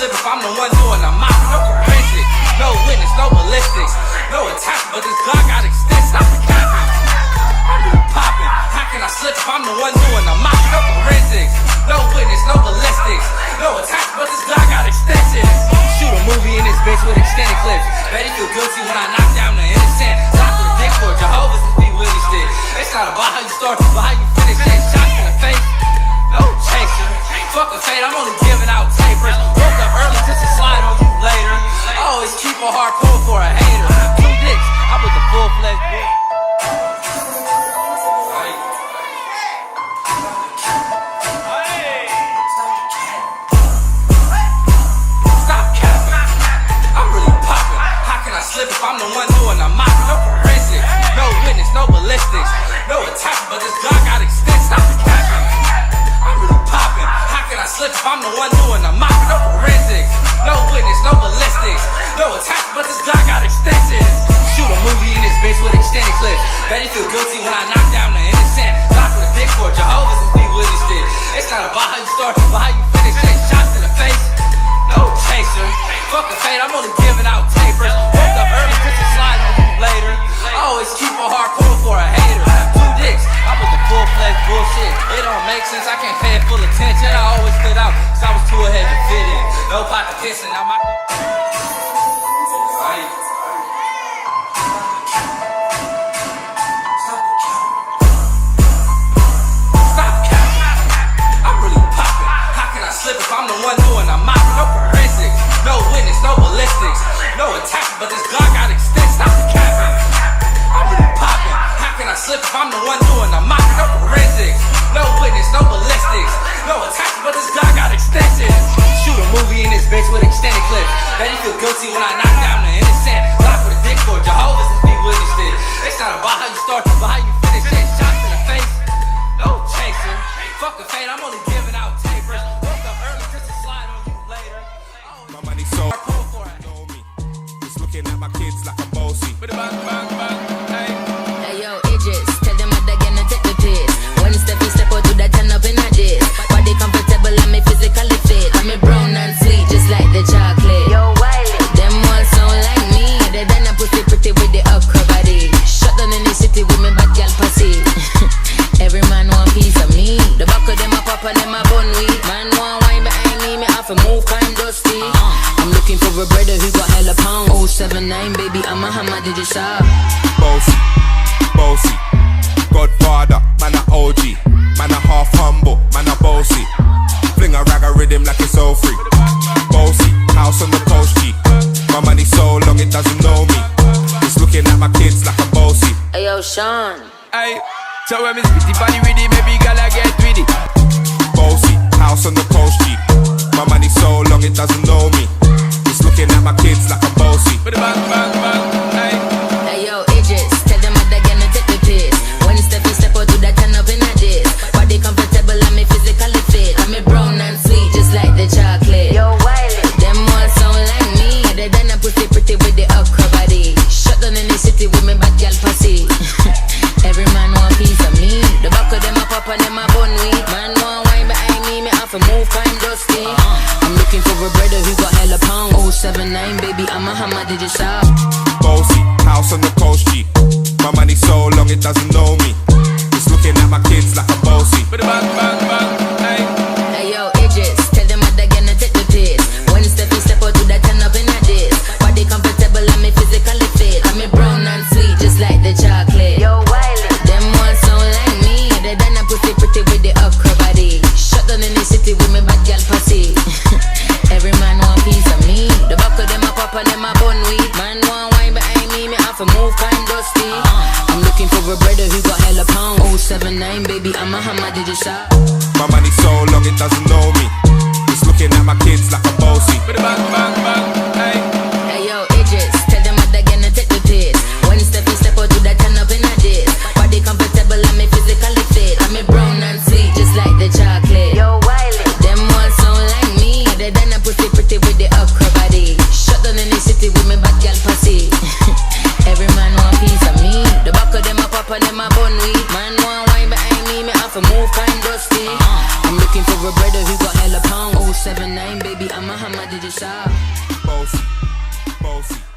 slip if I'm the one doing the mop. No forensic, no witness, no ballistics, no attack, but this Glock got extensive. I'm capping, I'm really popping. How can I slip if I'm the one doing the mop? No forensics, no witness, no ballistics, no attack, but this Glock got extensive. Shoot a movie in this bitch with extended clips. Bet he feel guilty when I knock down the innocent. Lock with a dick for Jehovah's and be with his shit. It's not about how you start, but how you finish. That shot in the face, no chaser. Fuck a fade, I'm only giving out tapers. Woke up early just to slide on you later. I always keep a hardcore for a hater. 2 dicks, I put the full-fledged dick. Stop capping, I'm really popping. How can I slip if I'm the one doing the mop? No forensic, no witness, no ballistics, no attack, but this Glock got extensive. Stop capping, I'm really popping. How can I slip if I'm the one doing the mop? No forensics, no witness, no ballistics, no attack, but this Glock got extensive. Shoot a movie in this bitch with extended clips. Bet he feel guilty when I knock down the innocent. Lock with a dick for Jehovah's and be with his shit. It's not about how you start, but how you finish. Take shots in the face, no chaser. Fuck a fade, I'm only giving out tapers. Woke up early just to slide on you later. I always keep a hardcore for a hater. 2 dicks, I put the full-fledged bullshit. It don't make sense, I can't pay it full attention. I always stood out, cause I was too ahead to fit in. No pot to kissing, now my... Stop capping, I'm really popping. How can I slip if I'm the one doing the mop? No forensics, no witness, no ballistics, no attack, but this Glock got extensive. Stop capping, I'm really popping. How can I slip if I'm the one doing the mop? No forensics, no witness, no ballistics, no attack, but this Glock got extensive. Shoot a movie in this bitch with extended clips. Bet he feel guilty when I knock down the innocent. Lock with a dick for Jehovah's and be with his shit. It's not about how you start, but how you finish. Take shots in the face, no chaser. Fuck a fade, I'm only giving out tapers. Woke up early just to slide on you later. My money so know me. Just looking at my kids like I'm bossy. Hey yo, Idris, tell them what they're gonna take the piss. When Steffi step out to that turn up in a diss. Body comfortable and me physically fit. I'm a brown and sweet, just like the chocolate. Yo, Wiley, them all sound like me. They done a pussy pretty with the upper body. Shut down in the city with me bad gal pussy. Every man want piece of me. The back of them a pop and them a bun weed. Man want wine behind me, me have to move Cappin Boasty. I'm looking for a brother who got hella pounds. 079, baby, I'm a hammer, did you shop? Bossy, bossy, Godfather, man a OG, man a half humble, man a bossy. Fling a rag a rhythm like it's all free. Bossy, house on the coast G. My money so long it doesn't know me. Just looking at my kids like I'm bossy. Hey yo, Sean. Aye, so when me spitty body with it, maybe gala get with it. Bossy, house on the coast G. My money so long it doesn't know me. Just looking at my kids like I'm bossy. With a bang, bang, bang, aye. Hey yo, Idris, tell them what they're gonna take the piss. When Steffi step out to that turn up in a diss. Body comfortable and me physically fit. I'm a brown and sweet, just like the chocolate. Yo, Wiley, them all sound like me. They done a pussy pretty with the upper body. Shut down in the city with me bad gal pussy. Every man want piece of me. The back of them a pop and them a bun weed. Man want wine behind me, me have to move Cappin Boasty. I'm looking for a brother who got hella pounds. 079, baby, I'm a hammer, did you shop? Bossy, house on the coast G. My money so long it doesn't know me. Just looking at my kids like I'm bossy. With a bang, bang, bang, aye. Hey yo, Idris, tell them what they're gonna take the piss. When Steffi step out to that turn up in a diss. Body comfortable and me physically fit. I'm a brown and sweet, just like the chocolate. Yo, Wiley, them all sound like me. They done a pussy pretty with the upper body. Shut down in the city with me bad gal pussy. Every man want piece of me. The back of them a pop and them a bun weed. Man want wine behind me, me have to move Cappin Boasty. I'm looking for a brother who got hella pounds. 079, baby, I'm a hammer, did you shop? My money so long it doesn't know me. Just looking at my kids like I'm bossy. With a bang, bang, bang, aye. Hey yo, Idris, tell them what they're gonna take the piss. When Steffi step out to that turn up in a diss. Body comfortable and me physically fit. I'm a brown and sweet, just like the chocolate. Yo, Wiley, them all sound like me. They done a pussy pretty with the upper body. Shut down in the city with me bad gal pussy. Every man want piece of me. The back of them a pop and them a bun weed. Man want wine behind me, me have to move Cappin Boasty. I'm looking for a brother who got hella pound. 079, baby, I'm a hammer, did you shop? Boasty, boasty.